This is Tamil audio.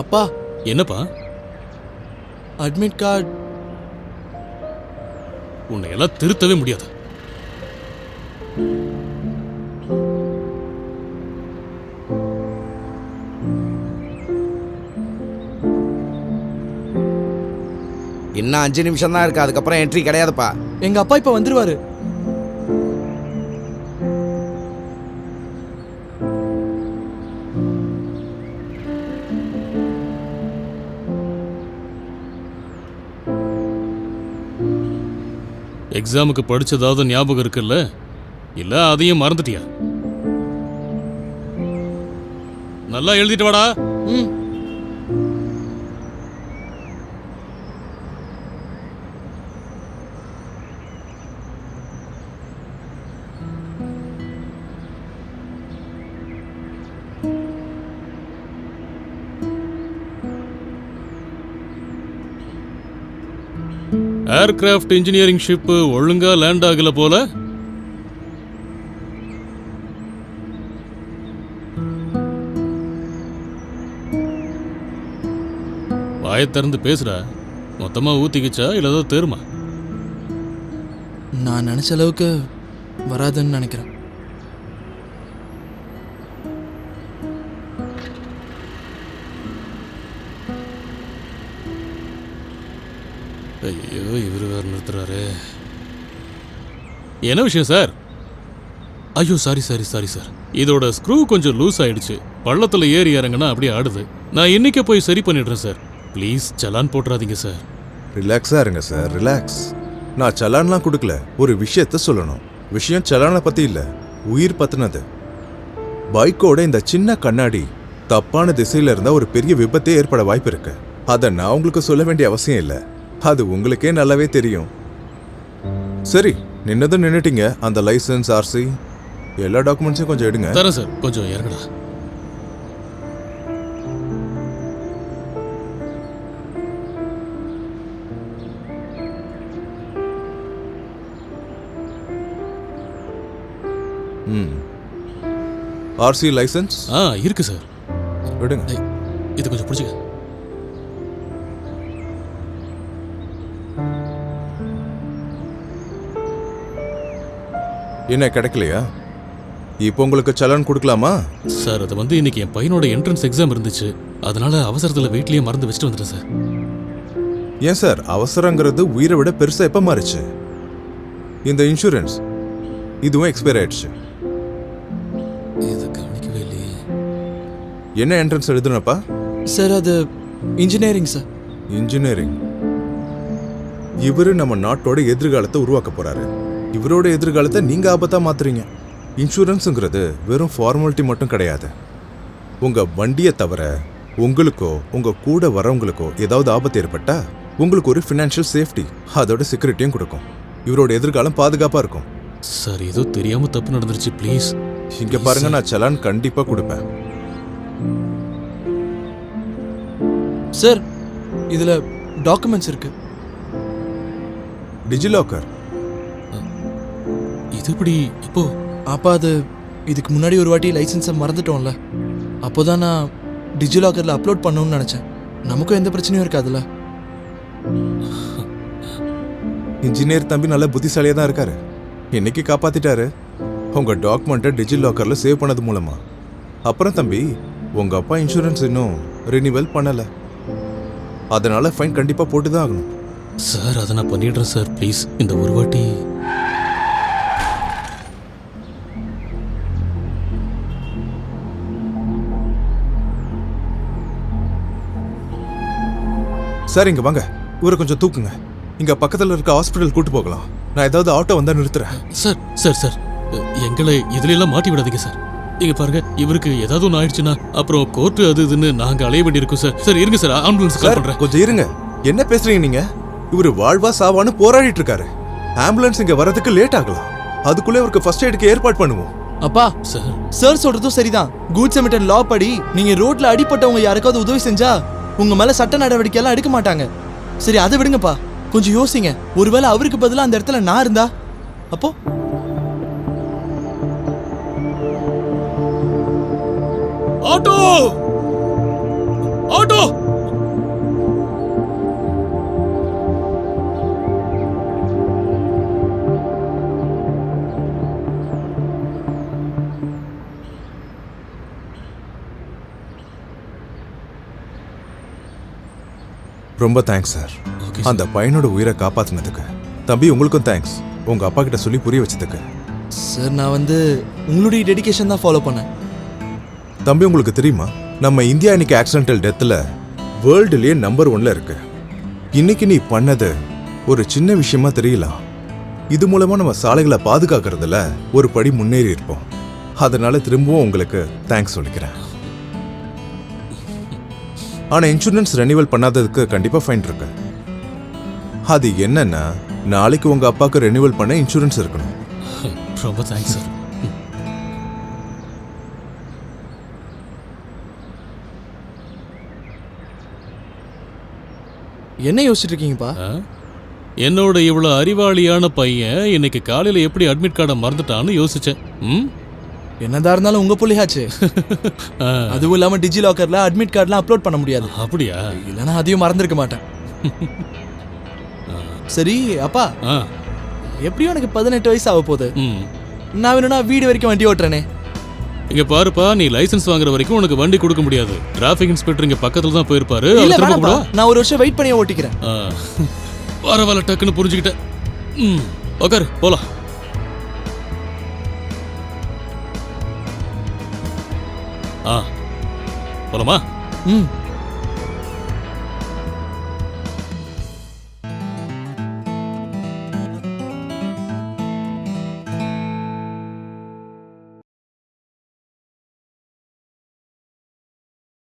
அப்பா. என்னப்பா? Admit card. உன்னை எல்லாம் திருத்தவே முடியாது. இன்னும் 5 நிமிஷம் தான் இருக்கு, அதுக்கப்புறம் என்ட்ரி கிடையாதுப்பா. எங்க அப்பா இப்ப வந்துருவாரு. எக்ஸாமுக்கு படிச்சதாவது ஞாபகம் இருக்குல்ல, இல்ல அதையும் மறந்துட்டியா? நல்லா எழுதிட்டு வாடா. ம். ஏர்கிராஃப்ட் இன்ஜினியரிங் ஷிப் ஒழுங்கா லேண்ட் ஆகல போல. வாயை திறந்து பேசுறா. மொத்தமா ஊத்திக்கிச்சா இல்ல ஏதோ தேருமா? நான் நினைச்ச அளவுக்கு வராதுன்னு நினைக்கிறேன். ஐயோ, இவரு வேற நிறுத்துறாரு. என்ன விஷயம் சார்? ஐயோ, சாரி சார். இதோட ஸ்க்ரூ கொஞ்சம் லூஸ் ஆயிடுச்சு. பள்ளத்துல ஏறி இறங்குனா அப்படியே ஆடுது. நான் இன்னைக்கே போய் சரி பண்ணிடுறேன் சார். ப்ளீஸ் சலான் போட்டுறாதீங்க சார். ரிலாக்ஸா இருங்க சார், ரிலாக்ஸ். நான் சலான்லாம் கொடுக்கல, ஒரு விஷயத்த சொல்லணும். விஷயம் சலானை பத்தி இல்ல, உயிர் பத்தினது. பைக்கோட இந்த சின்ன கண்ணாடி தப்பான திசையில இருந்தா ஒரு பெரிய விபத்தே ஏற்பட வாய்ப்பு இருக்கு. அதை நான் உங்களுக்கு சொல்ல வேண்டிய அவசியம் இல்லை, அது உங்களுக்கே நல்லாவே தெரியும். சரி, நின்னதும் நின்னுட்டீங்க. அந்த லைசன்ஸ், ஆர்சி எல்லா டாக்குமெண்ட்ஸையும் கொஞ்சம் எடுங்க. தரேன் சார், கொஞ்சம் இறங்கடா. ஆர்சி, லைசன்ஸ் இருக்கு சார். எடுங்க. இது கொஞ்சம் பிடிச்சிக்க. என்ன கிடைக்கலையா? இப்போ உங்களுக்கு சலான் கொடுக்கலாமா? சார், அது இன்னைக்கு என் பையனோட என்ட்ரன்ஸ் எக்ஸாம் இருந்துச்சு, அதனால அவசரத்துல வீட்லயே மறந்து வச்சுட்டு வந்துட்டேன் சார். ஏன் சார், அவசரங்கிறது உயிரை விட பெருசா எப்ப மாறுச்சு? இந்த இன்சூரன்ஸ் இதுவும் எக்ஸ்பயர் ஆயிடுச்சு. இது கவனிக்கவே இல்லையே. என்ன என்ட்ரன்ஸ் எழுதுனப்பா? சார், அது இன்ஜினியரிங் சார். இன்ஜினியரிங். இவரு நம்ம நாட்டோட எதிர்காலத்தை உருவாக்க போறாரு. இவரோட எதிர்காலத்தை நீங்க ஆபத்தா மாத்துறீங்க. இன்சூரன்ஸுங்கிறது வெறும் ஃபார்மாலிட்டி மட்டும் கிடையாது. உங்க வண்டியை தவிர உங்களுக்கோ உங்க கூட வரவங்களுக்கோ ஏதாவது ஆபத்து ஏற்பட்டா உங்களுக்கு ஒரு ஃபினான்ஷியல் சேஃப்டி, அதோட செக்யூரிட்டியும் கொடுக்கும். இவரோட எதிர்காலம் பாதுகாப்பா இருக்கும். சார், ஏதோ தெரியாம தப்பு நடந்துருச்சு, ப்ளீஸ். இங்க பாருங்க, நான் சலான் கண்டிப்பா கொடுப்பேன். சார், இதுல டாக்குமெண்ட்ஸ் இருக்கு. டிஜிலாக்கர். இது எப்படி இப்போ? அப்பா, அது இதுக்கு முன்னாடி ஒரு வாட்டி லைசன்ஸை மறந்துட்டோம்ல, அப்போதான் நான் டிஜிலாக்கரில் அப்லோட் பண்ணணும்னு நினச்சேன். நமக்கும் எந்த பிரச்சனையும் இருக்காதுல்ல. இன்ஜினியர் தம்பி நல்ல புத்திசாலியாக தான் இருக்காரு. இன்னைக்கு காப்பாத்திட்டாரு உங்க டாக்குமெண்ட்டை டிஜிலாக்கரில் சேவ் பண்ணது மூலமா. அப்புறம் தம்பி, உங்க அப்பா இன்சூரன்ஸ் இன்னும் ரினிவல் பண்ணல, அதனால ஃபைன் கண்டிப்பாக போட்டு தான் ஆகணும். சார், அதை நான் பண்ணிடுறேன் சார், ப்ளீஸ். இந்த ஒரு வாட்டி. சார், இங்க வாங்க, இவரை கொஞ்சம் தூக்குங்க. இங்க பக்கத்துல இருக்க ஹாஸ்பிட்டல் கூட்டு போகலாம். நான் ஏதாவது ஆட்டோ வந்தா நிறுத்துறேன். சார் சார் சார், எங்களை இதுல எல்லாம் மாட்டி விடாதீங்க சார். இங்க பாருங்க, இவருக்கு ஏதாவது ஒன்று ஆயிடுச்சுன்னா அப்புறம் கோர்ட்டு அது இதுன்னு நாங்க அலைய வேண்டியிருக்கோம் சார். சார் இருங்க சார், ஆம்புலன்ஸ் கால் பண்றேன். கொஞ்சம் இருங்க. என்ன பேசுறீங்க நீங்க? இவரு வாழ்வா சாவான்னு போராடிட்டு இருக்காரு. ஆம்புலன்ஸ் இங்க வரதுக்கு லேட் ஆகலாம். அதுக்குள்ளே இவருக்கு ஃபர்ஸ்ட் எய்டுக்கு ஏற்பாடு பண்ணுவோம். அப்பா, சார் சார் சொல்றதும் சரிதான். குட்ஸ் அண்ட் லா படி நீங்க ரோட்ல அடிப்பட்டவங்க யாருக்காவது உதவி செஞ்சா உங்க மேல சட்ட நடவடிக்கை எல்லாம் எடுக்க மாட்டாங்க. சரி, அதை விடுங்கப்பா. கொஞ்சம் யோசிங்க. ஒருவேளை அவருக்கு பதிலா அந்த இடத்துல நான் இருந்தா அப்போ? ஆட்டோ! ஆட்டோ. ரொம்ப தேங்க்ஸ் சார். Okay, அந்த பையனோட உயிரை காப்பாத்தினதுக்கு. தம்பி உங்களுக்கும் தேங்க்ஸ், உங்க அப்பா கிட்ட சொல்லி புரிய வச்சதுக்கு. சார் நான் வந்து உங்களுடைய டெடிகேஷன் தான் ஃபாலோ பண்ணேன். தம்பி உங்களுக்கு தெரியுமா, நம்ம இந்தியா இன்னைக்கு ஆக்சிடென்டல் டெத்தில் வேர்ல்டுலேயே நம்பர் 1ல இருக்கு. இன்னைக்கு நீ பண்ணது ஒரு சின்ன விஷயமா தெரியலாம். இது மூலமா நம்ம சாலைகளை பாதுகாக்கிறதுல ஒரு படி முன்னேறி இருப்போம். அதனால திரும்பவும் உங்களுக்கு தேங்க்ஸ் சொல்லிக்கிறேன். ஆனா இன்சூரன்ஸ் ரெனிவல் பண்ணாததுக்கு கண்டிப்பா ஃபைன் இருக்கு. அது என்னன்னா, நாளைக்கு உங்க அப்பாக்கு ரெனிவல் பண்ண இன்சூரன்ஸ் இருக்கணும். ரொம்ப தேங்க்ஸ் சார். என்ன யோசிச்சுட்டு இருக்கீங்கப்பா? என்னோட இவ்வளவு அறிவாளியான பையன் இன்னைக்கு காலையில எப்படி அட்மிட் கார்டை மறந்துட்டான்னு யோசிச்சேன். என்னதா இருந்தாலும் உங்க புள்ளியாச்சு. அதுவும் இல்லாம டிஜி லாக்கர்ல அட்மிட் கார்டுலாம் அப்லோட் பண்ண முடியாது. அப்படியா? இல்லைன்னா அதையும் மறந்துருக்க மாட்டேன். சரி அப்பா, எப்படியும் எனக்கு 18 வயசு ஆக போகுது. நான் வேணும்னா வீடு வரைக்கும் வண்டி ஓட்டுறேனே. இங்க பாருப்பா, நீ லைசென்ஸ் வாங்குற வரைக்கும் உனக்கு வண்டி கொடுக்க முடியாது. டிராஃபிக் இன்ஸ்பெக்டர் இங்க பக்கத்துல தான் போயிருப்பாரு. இல்ல அவர் திரும்ப வேணாம்ப்பா, கூட நான் ஒரு வருஷம் வெயிட் பண்ணி ஓட்டிக்கிறேன். பரவாயில்ல, டக்குன்னு புரிஞ்சுக்கிட்டேன். உக்காரு, போலாம். போலாமா?